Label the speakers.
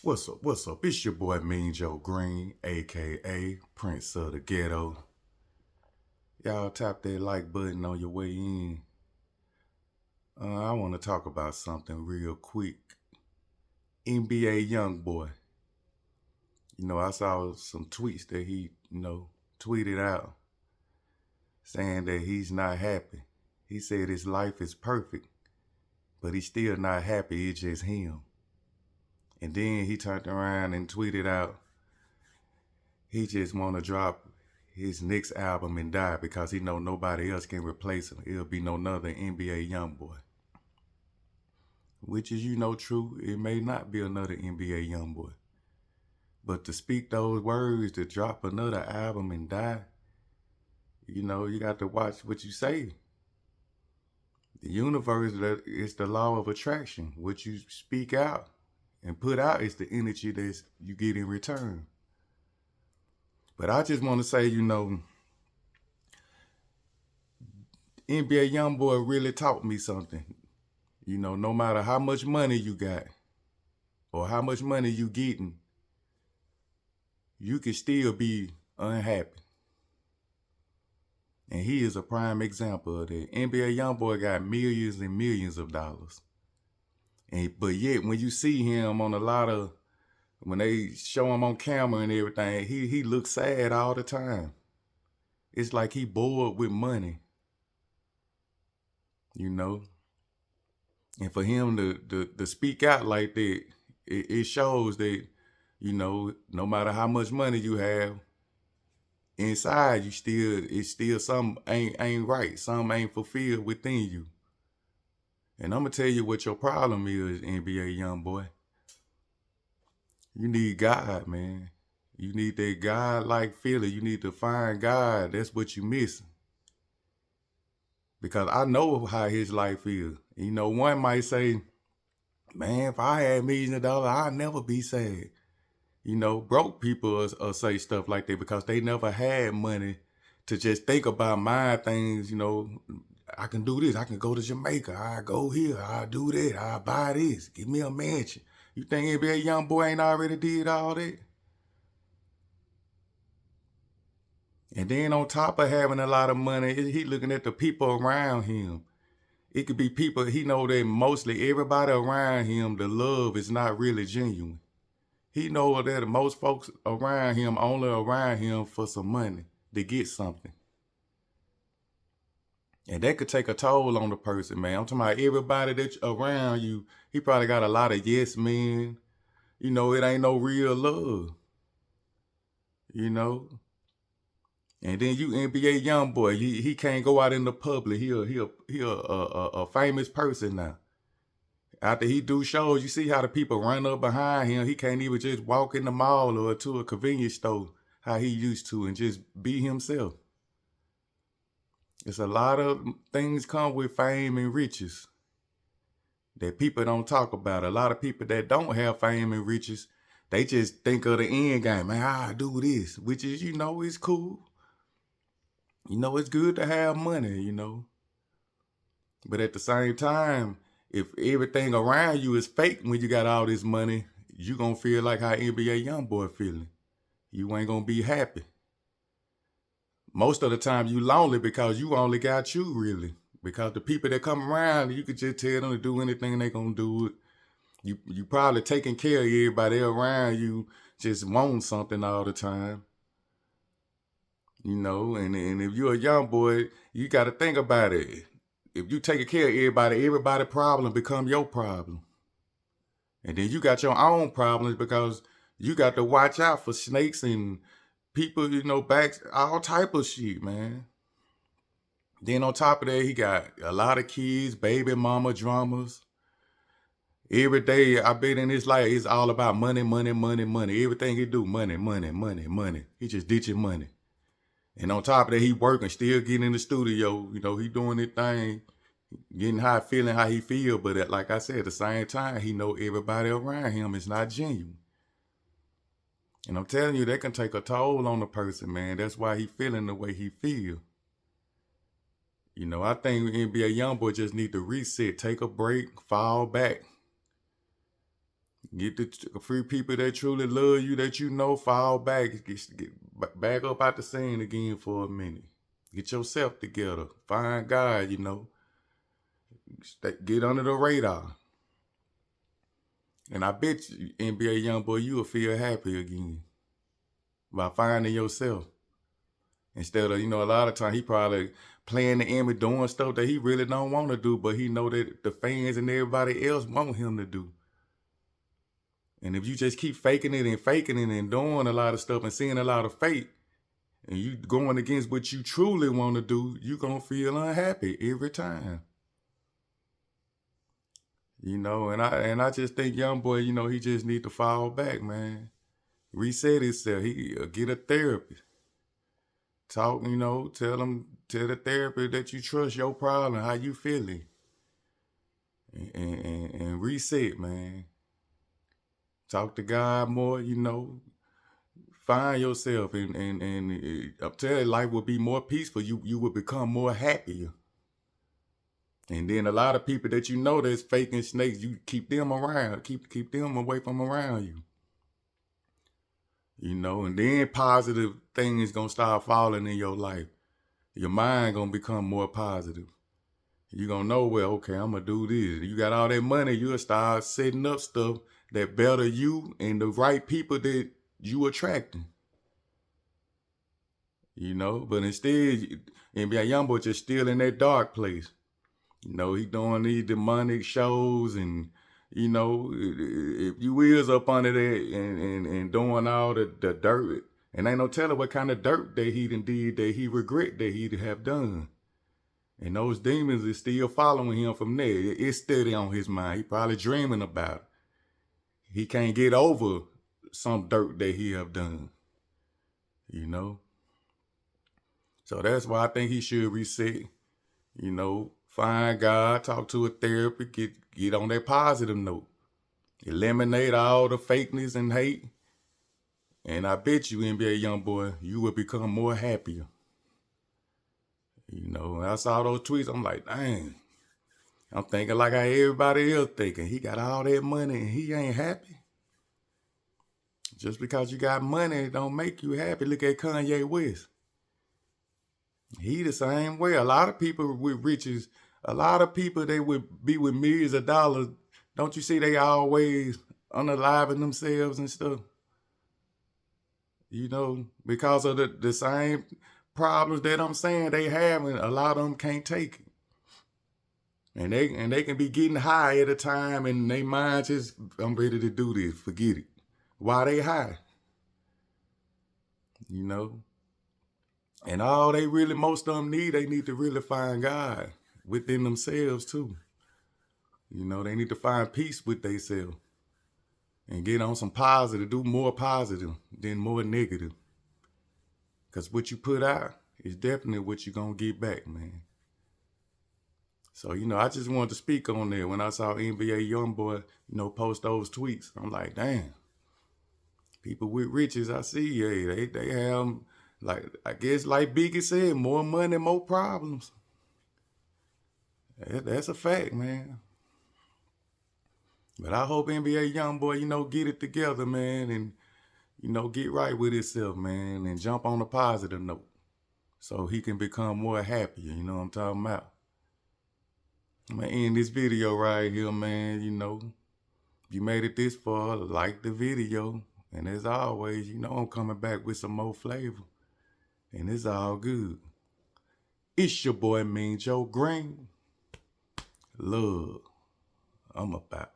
Speaker 1: What's up? What's up? It's your boy Mean Joe Green, aka Prince of the Ghetto. Y'all tap that like button on your way in. I want to talk about something real quick. NBA Youngboy. I saw some tweets that he, tweeted out saying that he's not happy. He said his life is perfect, but he's still not happy. It's just him. And then he turned around and tweeted out he just want to drop his next album and die because he know nobody else can replace him. It'll be no other NBA Youngboy. Which is, true. It may not be another NBA Youngboy. But to speak those words, to drop another album and die, you got to watch what you say. The universe is the law of attraction. What you speak out and put out is the energy that you get in return. But I just want to say, NBA Youngboy really taught me something. No matter how much money you got or how much money you getting, you can still be unhappy. And he is a prime example of that. NBA Youngboy got millions and millions of dollars. But yet when you see him on when they show him on camera and everything, he looks sad all the time. It's like he bored with money. And for him to speak out like that, it shows that, no matter how much money you have, inside it's still something ain't right. Something ain't fulfilled within you. And I'm gonna tell you what your problem is, NBA Youngboy. You need God, man. You need that God-like feeling. You need to find God. That's what you missing. Because I know how his life is. One might say, man, if I had millions of dollars, I'd never be sad. Broke people will say stuff like that because they never had money to just think about my things. I can do this. I can go to Jamaica. I go here. I do that. I buy this. Give me a mansion. You think every young boy ain't already did all that? And then on top of having a lot of money, he looking at the people around him. It could be people, he know that mostly everybody around him, the love is not really genuine. He know that most folks around him only around him for some money to get something. And that could take a toll on the person, man. I'm talking about everybody that's around you. He probably got a lot of yes men. It ain't no real love. And then you NBA Youngboy, he can't go out in the public. He a famous person now. After he do shows, you see how the people run up behind him. He can't even just walk in the mall or to a convenience store how he used to and just be himself. It's a lot of things come with fame and riches that people don't talk about. A lot of people that don't have fame and riches, they just think of the end game. Man, I do this, which is, it's cool. It's good to have money, But at the same time, if everything around you is fake when you got all this money, you gonna feel like how NBA Youngboy feeling. You ain't gonna be happy. Most of the time you lonely because you only got you really. Because the people that come around, you could just tell them to do anything they gonna do it. You probably taking care of everybody around you, just want something all the time. And if you're a young boy, you got to think about it. If you taking care of everybody problem become your problem. And then you got your own problems because you got to watch out for snakes and people, backs, all type of shit, man. Then on top of that, he got a lot of kids, baby mama dramas. Every day, I bet in his life, it's all about money, money, money, money. Everything he do, money, money, money, money. He just ditching money. And on top of that, he working, still getting in the studio. He doing his thing, getting high, feeling how he feel. But like I said, at the same time, he know everybody around him is not genuine. And I'm telling you, that can take a toll on a person, man. That's why he feeling the way he feel. I think NBA Youngboy just need to reset, take a break, fall back. Get the free people that truly love you, that you know, fall back. Get back up out the scene again for a minute. Get yourself together. Find God, you know. Get under the radar. And I bet you, NBA Youngboy, you will feel happy again by finding yourself. Instead of, a lot of times he probably playing the image, doing stuff that he really don't want to do, but he know that the fans and everybody else want him to do. And if you just keep faking it and doing a lot of stuff and seeing a lot of fake, and you going against what you truly want to do, you gonna feel unhappy every time. And I just think Youngboy, he just need to fall back, man. Reset himself. He get a therapist. Talk, tell the therapist that you trust your problem, how you feeling, and reset, man. Talk to God more, find yourself, and I'm telling you, life will be more peaceful. You will become more happier. And then a lot of people that that's faking snakes, you keep them around, keep them away from around you. And then positive things gonna start falling in your life. Your mind gonna become more positive. You gonna know, well, okay, I'm gonna do this. You got all that money, you'll start setting up stuff that better you and the right people that you attracting. But instead, NBA Youngboy just still in that dark place. He doing these demonic shows, and if you is up under that and doing all the dirt, and ain't no telling what kind of dirt that he done did that he regret that he have done. And those demons is still following him from there. It's steady on his mind. He probably dreaming about it. He can't get over some dirt that he have done. So that's why I think he should reset. Find God, talk to a therapist, get on that positive note. Eliminate all the fakeness and hate. And I bet you, NBA Youngboy, you will become more happier. I saw those tweets, I'm like, dang. I'm thinking like how everybody else thinking. He got all that money and he ain't happy. Just because you got money, it don't make you happy. Look at Kanye West. He the same way. A lot of people with riches, a lot of people they would be with millions of dollars. Don't you see they always unaliving themselves and stuff? Because of the same problems that I'm saying they have, and a lot of them can't take it. And they can be getting high at a time and they mind just, I'm ready to do this, forget it. Why they high? And all most of them they need to really find God within themselves too. They need to find peace with themselves and get on some positive, do more positive than more negative. Because what you put out is definitely what you're going to get back, man. So, I just wanted to speak on that. When I saw NBA Youngboy, post those tweets, I'm like, damn. People with riches, I see, yeah, they have, like, I guess like B.I.G said, more money, more problems. That's a fact, man. But I hope NBA Youngboy, get it together, man, and, get right with himself, man, and jump on a positive note so he can become more happier, you know what I'm talking about? I'm going to end this video right here, man, If you made it this far, like the video. And as always, I'm coming back with some more flavor. And it's all good. It's your boy, Mean Joe Green. Love. I'm about.